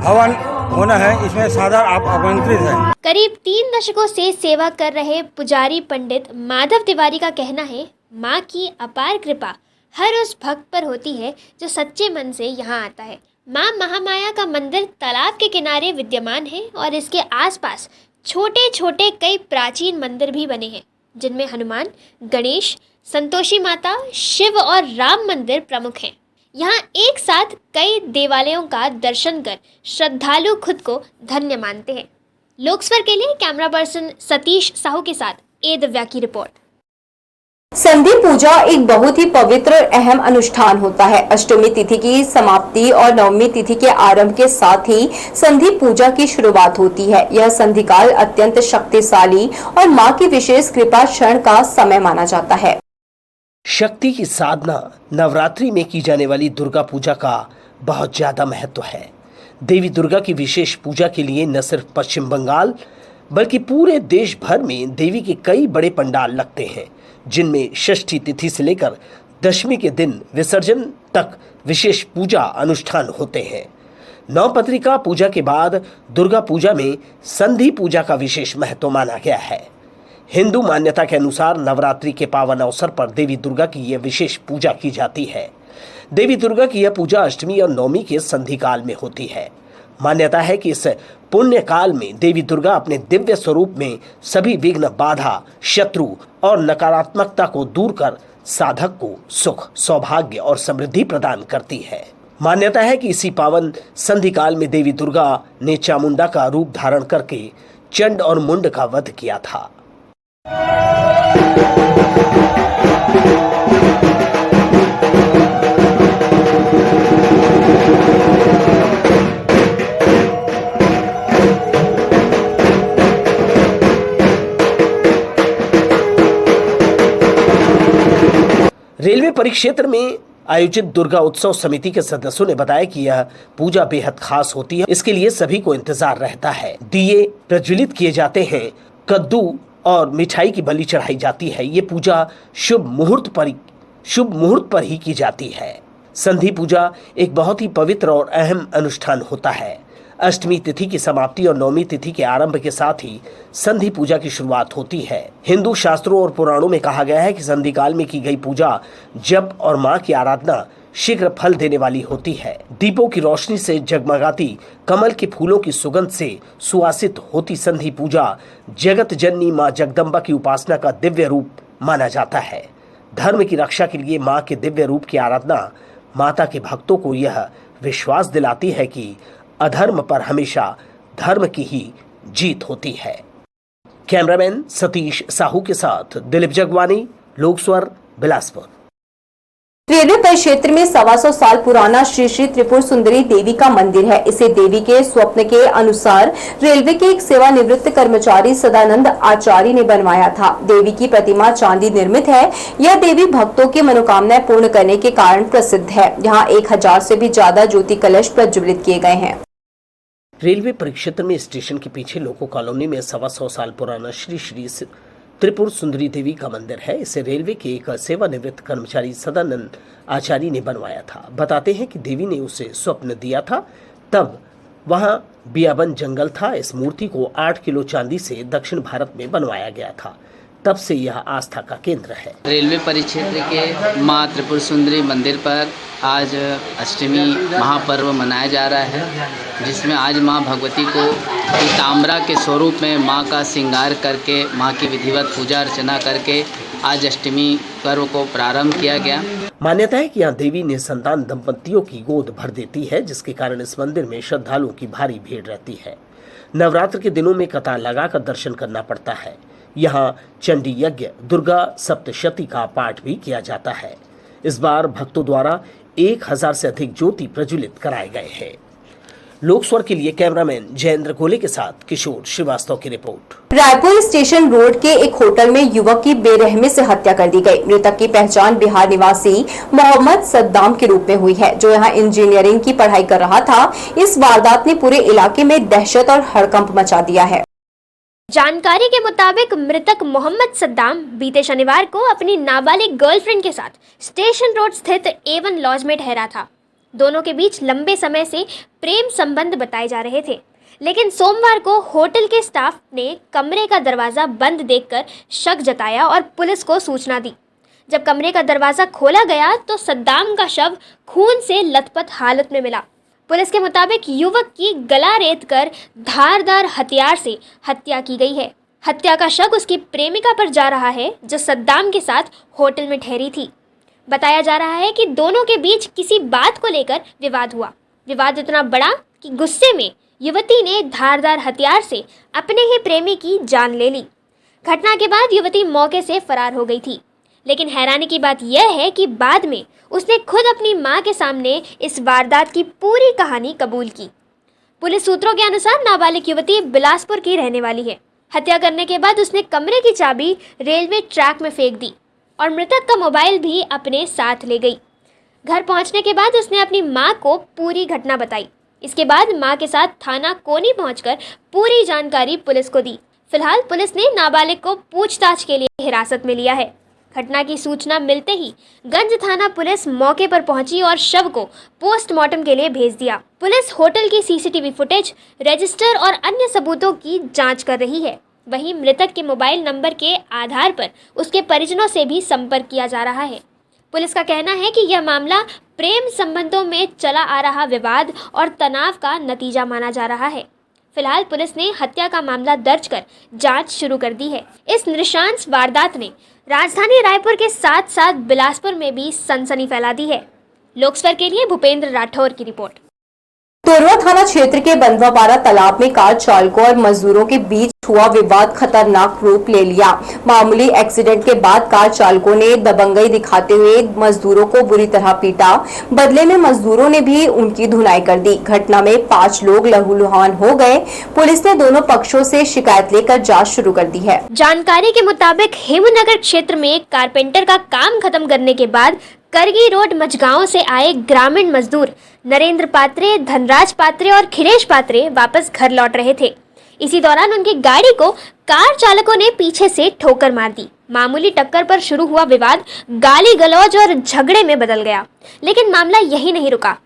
हवन होना है। इसमें सादर आप आमंत्रित हैं। करीब 3 दशकों से सेवा कर रहे पुजारी पंडित माधव तिवारी का कहना है, माँ की अपार कृपा हर उस भक्त पर होती है जो सच्चे मन से यहाँ आता है। माँ महामाया का मंदिर तालाब के किनारे विद्यमान है और इसके आसपास छोटे छोटे कई प्राचीन मंदिर भी बने हैं, जिनमें हनुमान, गणेश, संतोषी माता, शिव और राम मंदिर प्रमुख हैं। यहाँ एक साथ कई देवालयों का दर्शन कर श्रद्धालु खुद को धन्य मानते हैं। लोकस्वर के लिए कैमरा पर्सन सतीश साहू के साथ ए दिव्या की रिपोर्ट। संधि पूजा एक बहुत ही पवित्र और अहम अनुष्ठान होता है। अष्टमी तिथि की समाप्ति और नवमी तिथि के आरंभ के साथ ही संधि पूजा की शुरुआत होती है। यह संधि काल अत्यंत शक्तिशाली और मां की विशेष कृपा क्षण का समय माना जाता है। शक्ति की साधना नवरात्रि में की जाने वाली दुर्गा पूजा का बहुत ज्यादा महत्व है। देवी दुर्गा की विशेष पूजा के लिए न सिर्फ पश्चिम बंगाल बल्कि पूरे देश भर में देवी के कई बड़े पंडाल लगते हैं, जिनमें षष्ठी तिथि से लेकर दशमी के दिन विसर्जन तक विशेष पूजा अनुष्ठान होते हैं। नवपत्रिका पूजा के बाद दुर्गा पूजा में संधि पूजा का विशेष महत्व माना गया है। हिंदू मान्यता के अनुसार नवरात्रि के पावन अवसर पर देवी दुर्गा की यह विशेष पूजा की जाती है। देवी दुर्गा की यह पूजा अष्टमी और नवमी के संधि काल में होती है। मान्यता है कि इस पुण्य काल में देवी दुर्गा अपने दिव्य स्वरूप में सभी विघ्न, बाधा, शत्रु और नकारात्मकता को दूर कर साधक को सुख, सौभाग्य और समृद्धि प्रदान करती है। मान्यता है कि इसी पावन संधि काल में देवी दुर्गा ने चामुंडा का रूप धारण करके चंड और मुंड का वध किया था। रेलवे परिक्षेत्र में आयोजित दुर्गा उत्सव समिति के सदस्यों ने बताया कि यह पूजा बेहद खास होती है। इसके लिए सभी को इंतजार रहता है। दिए प्रज्वलित किए जाते हैं, कद्दू और मिठाई की बलि चढ़ाई जाती है। ये पूजा शुभ मुहूर्त पर ही की जाती है। संधि पूजा एक बहुत ही पवित्र और अहम अनुष्ठान होता है। अष्टमी तिथि की समाप्ति और नवमी तिथि के आरंभ के साथ ही संधि पूजा की शुरुआत होती है। हिंदू शास्त्रों और पुराणों में कहा गया है कि संधि काल में की गई पूजा, जप और मां की आराधना शीघ्र फल देने वाली होती है। दीपों की रोशनी से जगमगाती, कमल के फूलों की सुगंध से सुवासित होती संधि पूजा जगत जननी मां जगदम्बा की उपासना का दिव्य रूप माना जाता है। धर्म की रक्षा के लिए मां के दिव्य रूप की आराधना माता के भक्तों को यह विश्वास दिलाती है कि अधर्म पर हमेशा धर्म की ही जीत होती है। कैमरामैन सतीश साहू के साथ दिलीप जगवानी, लोकस्वर, बिलासपुर। रेलवे परिक्षेत्र में 125 साल पुराना श्री श्री त्रिपुर सुंदरी देवी का मंदिर है। इसे देवी के स्वप्न के अनुसार रेलवे के एक सेवानिवृत्त कर्मचारी सदानंद आचार्य ने बनवाया था। देवी की प्रतिमा चांदी निर्मित है। यह देवी भक्तों की मनोकामनाएं पूर्ण करने के कारण प्रसिद्ध है। यहाँ 1000 से भी ज्यादा ज्योति कलश प्रज्वलित किए गए हैं। रेलवे परिक्षेत्र में स्टेशन के पीछे लोको कॉलोनी में 125 साल पुराना श्री श्री त्रिपुर सुंदरी देवी का मंदिर है। इसे रेलवे के एक सेवानिवृत्त कर्मचारी सदानंद आचार्य ने बनवाया था। बताते हैं कि देवी ने उसे स्वप्न दिया था, तब वहां बियाबन जंगल था। इस मूर्ति को 8 किलो चांदी से दक्षिण भारत में बनवाया गया था। तब से यह आस्था का केंद्र है। रेलवे परिक्षेत्र के माँ त्रिपुर सुंदरी मंदिर पर आज अष्टमी महापर्व मनाया जा रहा है, जिसमें आज माँ भगवती को पीताम्बरा के स्वरूप में माँ का श्रृंगार करके माँ की विधिवत पूजा अर्चना करके आज अष्टमी पर्व को प्रारंभ किया गया। मान्यता है कि यहाँ देवी निसंतान दंपतियों की गोद भर देती है, जिसके कारण इस मंदिर में श्रद्धालुओं की भारी भीड़ रहती है। नवरात्र के दिनों में कतार लगाकर दर्शन करना पड़ता है। यहाँ चंडी यज्ञ, दुर्गा सप्तशती का पाठ भी किया जाता है। इस बार भक्तों द्वारा 1000 से अधिक ज्योति प्रज्वलित कराए गए हैं। लोकस्वर के लिए कैमरामैन जयेंद्र गोले के साथ किशोर श्रीवास्तव की रिपोर्ट। रायपुर स्टेशन रोड के एक होटल में युवक की बेरहमी से हत्या कर दी गई। मृतक की पहचान बिहार निवासी मोहम्मद सद्दाम के रूप में हुई है, जो यहां इंजीनियरिंग की पढ़ाई कर रहा था। इस वारदात ने पूरे इलाके में दहशत और हड़कंप मचा दिया है। जानकारी के मुताबिक मृतक मोहम्मद सद्दाम बीते शनिवार को अपनी नाबालिग गर्लफ्रेंड के साथ स्टेशन रोड स्थित A1 लॉज में ठहरा था। दोनों के बीच लंबे समय से प्रेम संबंध बताए जा रहे थे, लेकिन सोमवार को होटल के स्टाफ ने कमरे का दरवाज़ा बंद देखकर शक जताया और पुलिस को सूचना दी। जब कमरे का दरवाज़ा खोला गया तो सद्दाम का शव खून से लथपथ हालत में मिला। पुलिस के मुताबिक युवक की गला रेतकर धारदार हथियार से हत्या की गई है। हत्या का शक उसकी प्रेमिका पर जा रहा है, जो सद्दाम के साथ होटल में ठहरी थी। बताया जा रहा है कि दोनों के बीच किसी बात को लेकर विवाद हुआ। विवाद इतना बड़ा कि गुस्से में युवती ने धारदार हथियार से अपने ही प्रेमी की जान ले ली। घटना के बाद युवती मौके से फरार हो गई थी, लेकिन हैरानी की बात यह है कि बाद में उसने खुद अपनी मां के सामने इस वारदात की पूरी कहानी कबूल की। पुलिस सूत्रों के अनुसार नाबालिग युवती बिलासपुर की रहने वाली है। हत्या करने के बाद उसने कमरे की चाबी रेलवे ट्रैक में फेंक दी और मृतक का मोबाइल भी अपने साथ ले गई। घर पहुंचने के बाद उसने अपनी मां को पूरी घटना बताई। इसके बाद मां के साथ थाना कोनी पहुंचकर पूरी जानकारी पुलिस को दी। फिलहाल पुलिस ने नाबालिग को पूछताछ के लिए हिरासत में लिया है। घटना की सूचना मिलते ही गंज थाना पुलिस मौके पर पहुंची और शव को पोस्टमार्टम के लिए भेज दिया। पुलिस होटल की सीसीटीवी फुटेज, रजिस्टर और अन्य सबूतों की जांच कर रही है। वहीं मृतक के मोबाइल नंबर के आधार पर उसके परिजनों से भी संपर्क किया जा रहा है। पुलिस का कहना है कि यह मामला प्रेम संबंधों में चला आ रहा विवाद और तनाव का नतीजा माना जा रहा है। फिलहाल पुलिस ने हत्या का मामला दर्ज कर जांच शुरू कर दी है। इस नृशंस वारदात ने राजधानी रायपुर के साथ साथ बिलासपुर में भी सनसनी फैला दी है। लोकस्वर के लिए भूपेंद्र राठौर की रिपोर्ट। तोरवा थाना क्षेत्र के बंधवापारा तालाब में कार चालकों और मजदूरों के बीच हुआ विवाद खतरनाक रूप ले लिया। मामूली एक्सीडेंट के बाद कार चालकों ने दबंगई दिखाते हुए मजदूरों को बुरी तरह पीटा। बदले में मजदूरों ने भी उनकी धुनाई कर दी। घटना में 5 लोग लहूलुहान हो गए। पुलिस ने दोनों पक्षों से शिकायत लेकर जांच शुरू कर दी है। जानकारी के मुताबिक हेमूनगर क्षेत्र में कारपेंटर का काम खत्म करने के बाद करगी रोड मझगांव से आए ग्रामीण मजदूर नरेंद्र पात्रे, धनराज पात्रे और खिलेश पात्रे वापस घर लौट रहे थे। इसी दौरान उनकी गाड़ी को कार चालकों ने पीछे से ठोकर मार दी। मामूली टक्कर पर शुरू हुआ विवाद गाली गलौज और झगड़े में बदल गया, लेकिन मामला यही नहीं रुका।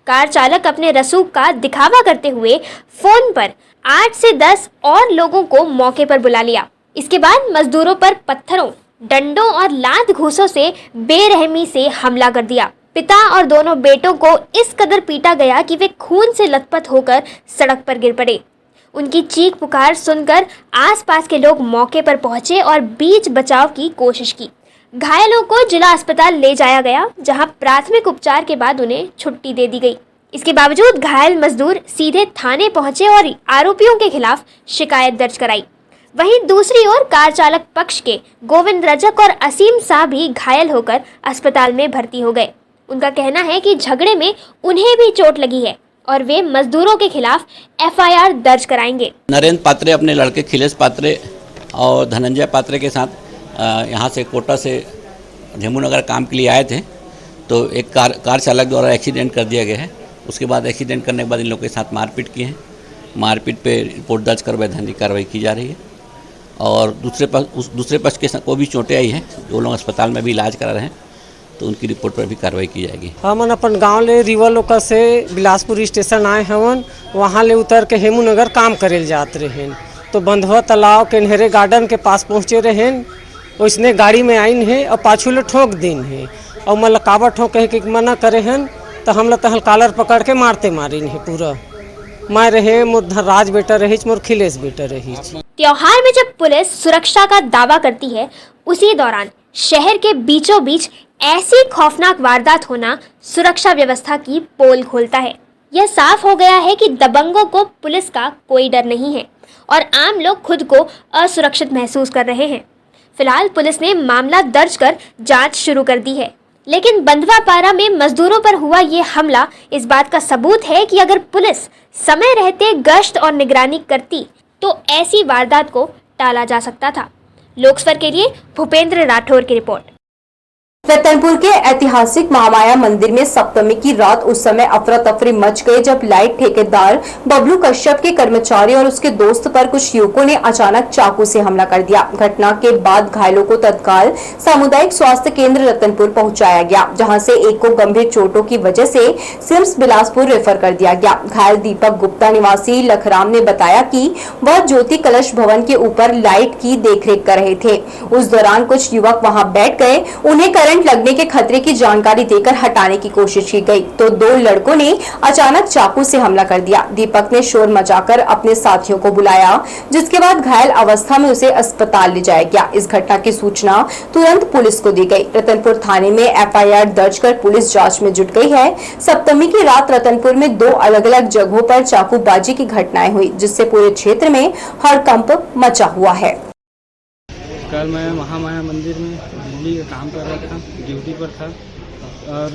कार चालक अपने रसूख का दिखावा करते हुए फोन पर 8 से 10 और लोगों को मौके पर बुला लिया। इसके बाद मजदूरों पर पत्थरों, डंडों और लात घूंसों से बेरहमी से हमला कर दिया। पिता और दोनों बेटों को इस कदर पीटा गया कि वे खून से लथपथ होकर सड़क पर गिर पड़े। उनकी चीख पुकार सुनकर आसपास के लोग मौके पर पहुंचे और बीच बचाव की कोशिश की। घायलों को जिला अस्पताल ले जाया गया, जहां प्राथमिक उपचार के बाद उन्हें छुट्टी दे दी गई। इसके बावजूद घायल मजदूर सीधे थाने पहुंचे और आरोपियों के खिलाफ शिकायत दर्ज कराई। वहीं दूसरी ओर कार चालक पक्ष के गोविंद रजक और असीम शाह भी घायल होकर अस्पताल में भर्ती हो गए। उनका कहना है कि झगड़े में उन्हें भी चोट लगी है और वे मजदूरों के खिलाफ FIR दर्ज कराएंगे। नरेंद्र पात्रे अपने लड़के खिलेश पात्रे और धनंजय पात्रे के साथ यहाँ से कोटा से झेमूनगर काम के लिए आए थे, तो एक कार चालक द्वारा एक्सीडेंट कर दिया गया है। उसके बाद एक्सीडेंट करने के बाद इन लोगों के साथ मारपीट की है। मारपीट पे रिपोर्ट दर्ज कर वैधानिक कार्रवाई की जा रही है और दूसरे पक्ष के को भी चोटें आई हैं, जो लोग अस्पताल में भी इलाज करा रहे हैं, तो उनकी रिपोर्ट पर भी कार्रवाई की जाएगी। हमन अपन गांव ले रिवर लोका से बिलासपुर स्टेशन आए हवन, वहाँ ले उतर के हेमूनगर काम करेल जात रहें, तो बंधवा तालाब के नहरे गार्डन के पास पहुँचे रहें। उसने गाड़ी में आइन है और पाछू ले ठोक दिन है और मतलब काबर ठोके कि मना करे हैं, तो हम लोग तहल कालर पकड़ के मारते मारिन है। पूरा मैं रहे मोर धनराज बेटा रही, मोर खिलेश बेटा रही। त्योहार में जब पुलिस सुरक्षा का दावा करती है, उसी दौरान शहर के बीचों बीच ऐसी खौफनाक वारदात होना सुरक्षा व्यवस्था की पोल खोलता है। यह साफ हो गया है कि दबंगों को पुलिस का कोई डर नहीं है और आम लोग खुद को असुरक्षित महसूस कर रहे हैं। फिलहाल पुलिस ने मामला दर्ज कर जांच शुरू कर दी है। लेकिन बंधवा पारा में मजदूरों पर हुआ ये हमला इस बात का सबूत है कि अगर पुलिस समय रहते गश्त और निगरानी करती तो ऐसी वारदात को टाला जा सकता था। लोकसभा के लिए भूपेंद्र राठौर की रिपोर्ट। रतनपुर के ऐतिहासिक महामाया मंदिर में सप्तमी की रात उस समय अफरा तफरी मच गई जब लाइट ठेकेदार बबलू कश्यप के कर्मचारी और उसके दोस्त पर कुछ युवकों ने अचानक चाकू से हमला कर दिया। घटना के बाद घायलों को तत्काल सामुदायिक स्वास्थ्य केंद्र रतनपुर पहुंचाया गया, जहां से एक को गंभीर चोटों की वजह से सिम्स बिलासपुर रेफर कर दिया गया। घायल दीपक गुप्ता निवासी लखराम ने बताया कि वह ज्योति कलश भवन के ऊपर लाइट की देखरेख कर रहे थे। उस दौरान कुछ युवक वहां बैठ गए। उन्हें करंट लगने के खतरे की जानकारी देकर हटाने की कोशिश की गई तो दो लड़कों ने अचानक चाकू से हमला कर दिया। दीपक ने शोर मचाकर अपने साथियों को बुलाया, जिसके बाद घायल अवस्था में उसे अस्पताल ले जाया गया। इस घटना की सूचना तुरंत पुलिस को दी गई। रतनपुर थाने में एफआईआर दर्ज कर पुलिस जांच में जुट गई है। सप्तमी की रात रतनपुर में दो अलग अलग जगहों पर चाकूबाजी की घटनाएं हुई, जिससे पूरे क्षेत्र में हड़कंप मचा हुआ है। कल मैं महामाया मंदिर में बिजली का काम कर रहा था, ड्यूटी पर था और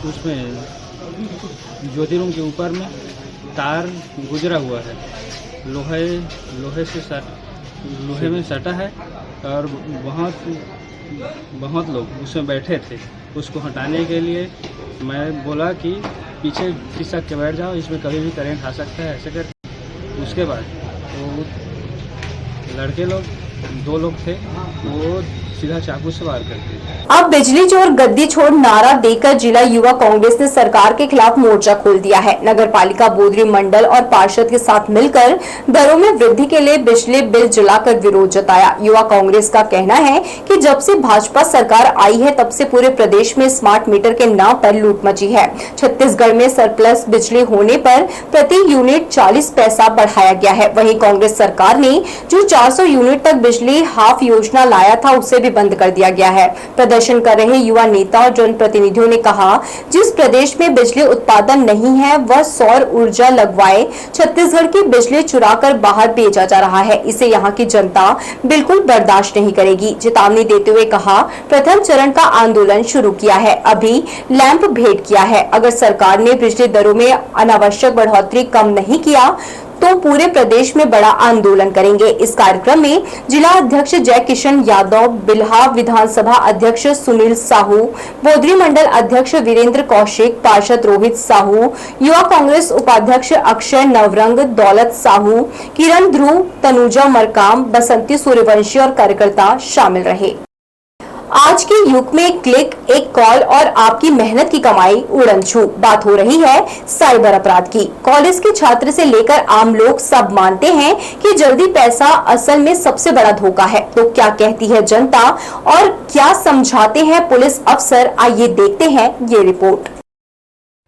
उसमें ज्योति रूम के ऊपर में तार गुजरा हुआ है। लोहे में सटा है और बहुत लोग उसमें बैठे थे। उसको हटाने के लिए मैं बोला कि पीछे खिसक के बैठ जाओ, इसमें कभी भी करंट आ सकता है, ऐसे कर। उसके बाद वो लड़के लोग दो लोग थे, वो सीधा चाकू से वार करते। अब बिजली चोर गद्दी छोड़ नारा देकर जिला युवा कांग्रेस ने सरकार के खिलाफ मोर्चा खोल दिया है। नगर पालिका बोदरी मंडल और पार्षद के साथ मिलकर दरों में वृद्धि के लिए बिजली बिल जलाकर विरोध जताया। युवा कांग्रेस का कहना है कि जब से भाजपा सरकार आई है तब से पूरे प्रदेश में स्मार्ट मीटर के नाम पर लूट मची है। छत्तीसगढ़ में सरप्लस बिजली होने पर प्रति यूनिट 40 पैसा बढ़ाया गया है। वहीं कांग्रेस सरकार ने जो 400 यूनिट तक बिजली हाफ योजना लाया था उसे भी बंद कर दिया गया है। प्रदर्शन कर रहे युवा नेता और जनप्रतिनिधियों ने कहा, जिस प्रदेश में बिजली उत्पादन नहीं है वह सौर ऊर्जा लगवाए। छत्तीसगढ़ की बिजली चुराकर बाहर बेचा जा रहा है, इसे यहाँ की जनता बिल्कुल बर्दाश्त नहीं करेगी। चेतावनी देते हुए कहा, प्रथम चरण का आंदोलन शुरू किया है, अभी लैंप भेंट किया है। अगर सरकार ने बिजली दरों में अनावश्यक बढ़ोतरी कम नहीं किया तो पूरे प्रदेश में बड़ा आंदोलन करेंगे। इस कार्यक्रम में जिला अध्यक्ष जय किशन यादव, बिल्हा विधानसभा अध्यक्ष सुनील साहू, बोदरी मंडल अध्यक्ष वीरेंद्र कौशिक, पार्षद रोहित साहू, युवा कांग्रेस उपाध्यक्ष अक्षय नवरंग, दौलत साहू, किरण ध्रुव, तनुजा मरकाम, बसंती सूर्यवंशी और कार्यकर्ता शामिल रहे। आज के युग में क्लिक, एक कॉल और आपकी मेहनत की कमाई उड़न छू। बात हो रही है साइबर अपराध की। कॉलेज के छात्र से लेकर आम लोग सब मानते हैं कि जल्दी पैसा असल में सबसे बड़ा धोखा है। तो क्या कहती है जनता और क्या समझाते हैं पुलिस अफसर, आइए देखते हैं ये रिपोर्ट।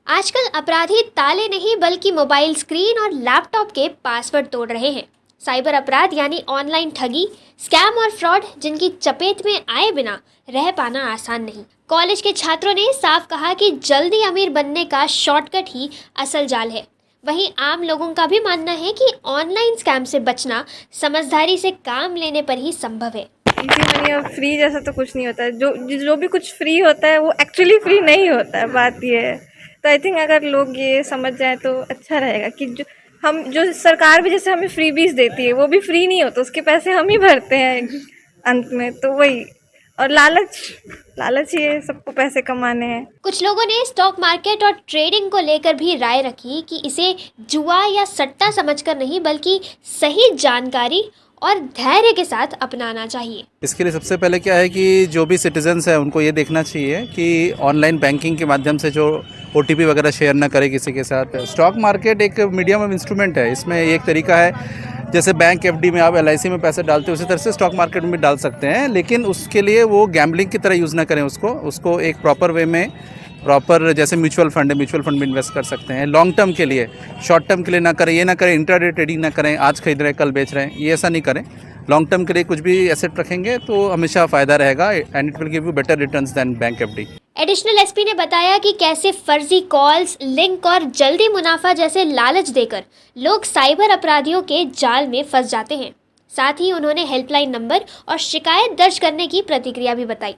आजकल अपराधी ताले नहीं बल्कि मोबाइल स्क्रीन और लैपटॉप के पासवर्ड तोड़ रहे हैं। साइबर अपराध यानी ऑनलाइन ठगी, स्कैम और फ्रॉड जिनकी चपेट में आए बिना रह पाना आसान नहीं। कॉलेज के छात्रों ने साफ कहा कि जल्दी अमीर बनने का शॉर्टकट ही असल जाल है। वहीं आम लोगों का भी मानना है कि ऑनलाइन स्कैम से बचना समझदारी से काम लेने पर ही संभव है। इजी मनी और फ्री जैसा तो कुछ नहीं होता है। जो भी कुछ फ्री होता है वो एक्चुअली फ्री नहीं होता है, बात ये है। तो आई थिंक अगर लोग ये समझ जाए तो अच्छा रहेगा कि जो सरकार भी जैसे हमें फ्रीबीज देती है वो भी फ्री नहीं होता, उसके पैसे हम ही भरते हैं अंत में। तो वही, और लालच ही है, सबको पैसे कमाने हैं। कुछ लोगों ने स्टॉक मार्केट और ट्रेडिंग को लेकर भी राय रखी कि इसे जुआ या सट्टा समझकर नहीं बल्कि सही जानकारी और धैर्य के साथ अपनाना चाहिए। इसके लिए सबसे पहले क्या है कि जो भी सिटीजन्स हैं उनको ये देखना चाहिए कि ऑनलाइन बैंकिंग के माध्यम से जो OTP वगैरह शेयर ना करे किसी के साथ। स्टॉक मार्केट एक मीडियम ऑफ इंस्ट्रूमेंट है। इसमें एक तरीका है, जैसे बैंक FD में आप LIC में पैसे डालते हो उसी तरह से स्टॉक मार्केट में भी डाल सकते हैं, लेकिन उसके लिए वो गैम्बलिंग की तरह यूज़ ना करें उसको एक प्रॉपर वे में, प्रॉपर जैसे म्यूचुअल फंड है, म्यूचुअल फंड में इन्वेस्ट कर सकते हैं। लॉन्ग टर्म के लिए, शॉर्ट टर्म के लिए ना करें। ये ना करें इंट्राडे ट्रेडिंग ना करें, आज खरीद रहे हैं कल बेच रहे हैं, ये ऐसा नहीं करें। लॉन्ग टर्म के लिए कुछ भी एसेट रखेंगे तो हमेशा फ़ायदा रहेगा and it will give you better returns than bank FD। Additional SP ने बताया कि कैसे फर्जी कॉल्स, लिंक और जल्दी मुनाफा जैसे लालच देकर लोग साइबर अपराधियों के जाल में फंस जाते हैं। साथ ही उन्होंने हेल्पलाइन नंबर और शिकायत दर्ज करने की प्रतिक्रिया भी बताई।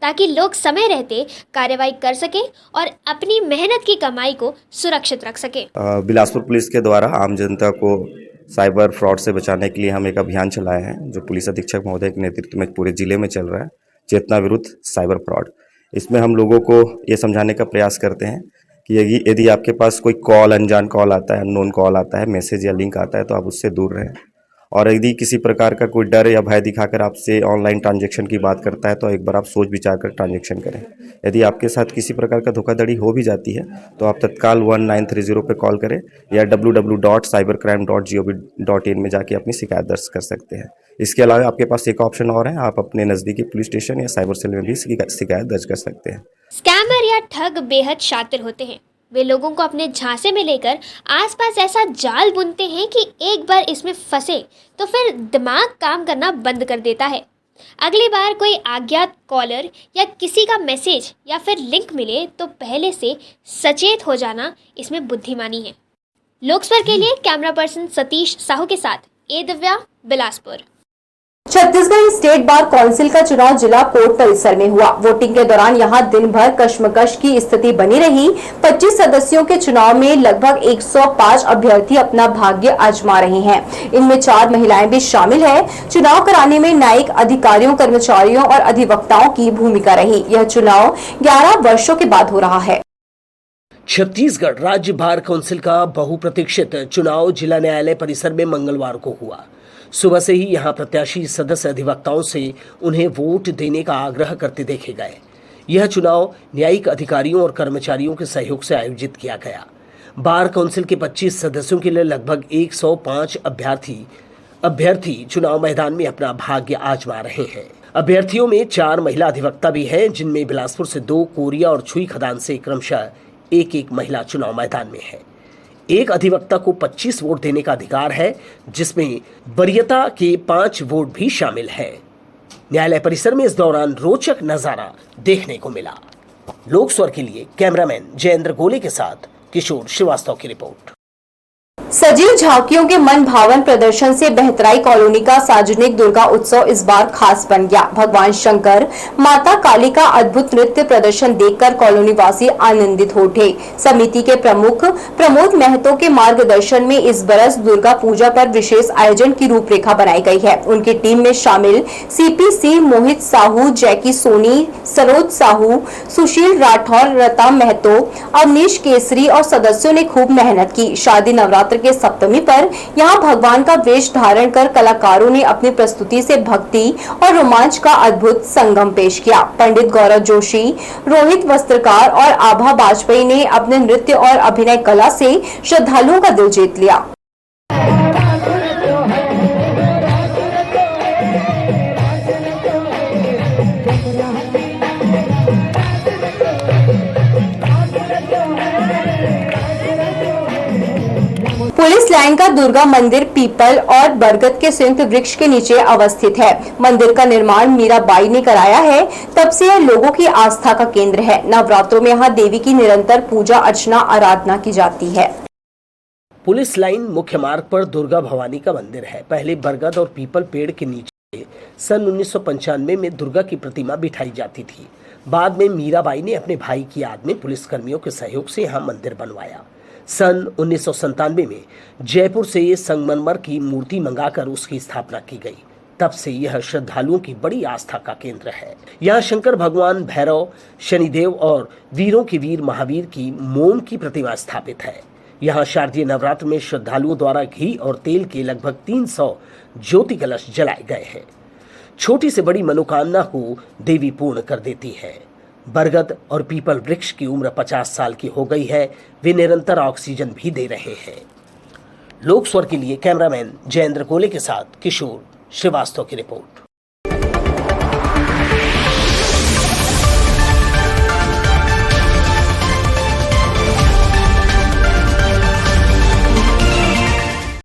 ताकि लोग समय रहते कार्रवाई कर सकें और अपनी मेहनत की कमाई को सुरक्षित रख सकें। बिलासपुर पुलिस के द्वारा आम जनता को साइबर फ्रॉड से बचाने के लिए हम एक अभियान चलाए हैं जो पुलिस अधीक्षक महोदय के नेतृत्व में पूरे जिले में चल रहा है, चेतना विरुद्ध साइबर फ्रॉड। इसमें हम लोगों को ये समझाने का प्रयास करते हैं कि यदि आपके पास कोई कॉल, अनजान कॉल आता है, अननोन कॉल आता है, मैसेज या लिंक आता है तो आप उससे दूर रहें। और यदि किसी प्रकार का कोई डर या भय दिखाकर आपसे ऑनलाइन ट्रांजैक्शन की बात करता है तो एक बार आप सोच विचार कर ट्रांजैक्शन करें। यदि आपके साथ किसी प्रकार का धोखाधड़ी हो भी जाती है तो आप तत्काल 1930 पर कॉल करें या www.cybercrime.gov.in में जाके अपनी शिकायत दर्ज कर सकते हैं। इसके अलावा आपके पास एक ऑप्शन और है, आप अपने नज़दीकी पुलिस स्टेशन या साइबर सेल में भी शिकायत दर्ज कर सकते हैं। स्कैमर या ठग बेहद शातिर होते हैं। वे लोगों को अपने झांसे में लेकर आसपास ऐसा जाल बुनते हैं कि एक बार इसमें फंसे तो फिर दिमाग काम करना बंद कर देता है। अगली बार कोई अज्ञात कॉलर या किसी का मैसेज या फिर लिंक मिले तो पहले से सचेत हो जाना इसमें बुद्धिमानी है। लोकस्वर के लिए कैमरा पर्सन सतीश साहू के साथ ए Divya, Bilaspur. Chhattisgarh state bar council का चुनाव जिला कोर्ट परिसर में हुआ। वोटिंग के दौरान यहां दिन भर कश्मकश की स्थिति बनी रही। 25 सदस्यों के चुनाव में लगभग 105 अभ्यर्थी अपना भाग्य आजमा रहे हैं। इनमें 4 महिलाएं भी शामिल हैं। चुनाव कराने में न्यायिक अधिकारियों, कर्मचारियों और अधिवक्ताओं की भूमिका रही। यह चुनाव 11 वर्षों के बाद हो रहा है। छत्तीसगढ़ राज्य बार काउंसिल का बहुप्रतीक्षित चुनाव जिला न्यायालय परिसर में मंगलवार को हुआ। सुबह से ही यहां प्रत्याशी सदस्य अधिवक्ताओं से उन्हें वोट देने का आग्रह करते देखे गए। यह चुनाव न्यायिक अधिकारियों और कर्मचारियों के सहयोग से आयोजित किया गया। बार काउंसिल के 25 सदस्यों के लिए लगभग 105 अभ्यर्थी चुनाव मैदान में अपना भाग्य आजमा रहे हैं। अभ्यर्थियों में 4 महिला अधिवक्ता भी हैं, जिनमें बिलासपुर से 2, कोरिया और छुई खदान से क्रमशः एक महिला चुनाव मैदान में है। एक अधिवक्ता को 25 वोट देने का अधिकार है, जिसमें वरीयता के 5 वोट भी शामिल हैं। न्यायालय परिसर में इस दौरान रोचक नजारा देखने को मिला। लोकस्वर के लिए कैमरामैन जयेंद्र गोले के साथ किशोर श्रीवास्तव की रिपोर्ट। सजीव झांकियों के मन भावन प्रदर्शन से बहतराई कॉलोनी का सार्वजनिक दुर्गा उत्सव इस बार खास बन गया। भगवान शंकर, माता काली का अद्भुत नृत्य प्रदर्शन देखकर कॉलोनी वासी आनंदित हो उठे। समिति के प्रमुख प्रमोद महतो के मार्गदर्शन में इस बरस दुर्गा पूजा पर विशेष आयोजन की रूपरेखा बनाई गई है। उनकी टीम में शामिल CPC मोहित साहू, जैकी सोनी, सरोज साहू, सुशील राठौर, रता महतो, अवनीश केसरी और सदस्यों ने खूब मेहनत की। शारदीय नवरात्र के सप्तमी पर यहां भगवान का वेश धारण कर कलाकारों ने अपनी प्रस्तुति से भक्ति और रोमांच का अद्भुत संगम पेश किया। पंडित गौरव जोशी, रोहित वस्त्रकार और आभा वाजपेयी ने अपने नृत्य और अभिनय कला से श्रद्धालुओं का दिल जीत लिया। पुलिस लाइन का दुर्गा मंदिर पीपल और बरगद के संयुक्त वृक्ष के नीचे अवस्थित है। मंदिर का निर्माण मीराबाई ने कराया है। तब से यह लोगों की आस्था का केंद्र है। नवरात्रों में यहाँ देवी की निरंतर पूजा अर्चना आराधना की जाती है। पुलिस लाइन मुख्य मार्ग पर दुर्गा भवानी का मंदिर है। पहले बरगद और पीपल पेड़ के नीचे सन 1995 में दुर्गा की प्रतिमा बिठाई जाती थी। बाद में मीराबाई ने अपने भाई की याद में पुलिसकर्मियों के सहयोग से यहाँ मंदिर बनवाया। सन 1997 में जयपुर से संगमरमर की मूर्ति मंगाकर उसकी स्थापना की गई। तब से यह श्रद्धालुओं की बड़ी आस्था का केंद्र है। यहाँ शंकर भगवान, भैरव, शनिदेव और वीरों के वीर महावीर की मोम की प्रतिमा स्थापित है। यहाँ शारदीय नवरात्र में श्रद्धालुओं द्वारा घी और तेल के लगभग 300 ज्योति कलश जलाए गए हैं। छोटी से बड़ी मनोकामना को देवी पूर्ण कर देती है। बरगद और पीपल वृक्ष की उम्र 50 साल की हो गई है। वे निरंतर ऑक्सीजन भी दे रहे हैं। लोकस्वर के लिए कैमरामैन जयेंद्र गोले के साथ किशोर श्रीवास्तव की रिपोर्ट।